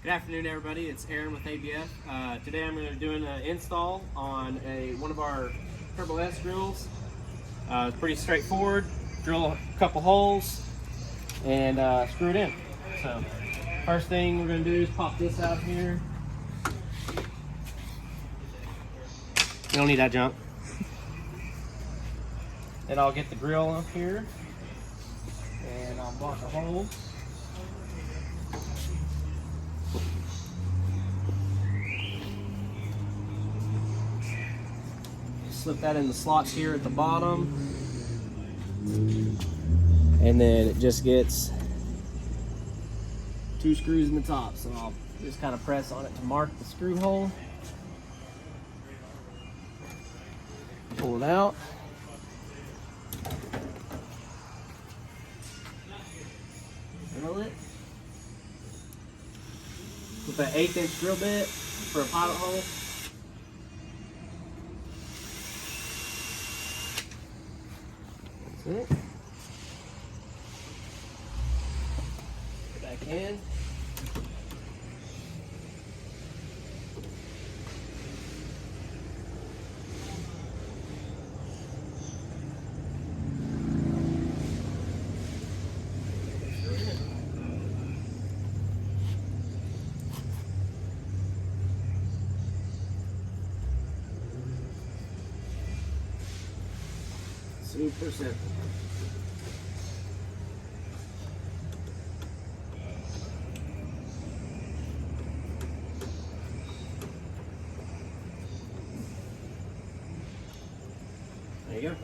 Good afternoon, everybody. It's Aaron with ABF. Today I'm going to be doing an install on one of our Turbo S drills. It's pretty straightforward. Drill a couple holes and screw it in. So first thing we're going to do is pop this out here. You don't need that junk. Then I'll get the grill up here and I'll block the holes. Slip that in the slots here at the bottom, and then it just gets 2 screws in the top. So I'll just kind of press on it to mark the screw hole. Pull it out. Drill it with an 1/8" drill bit for a pilot hole. That's it. Put it back in. Super simple. There you go.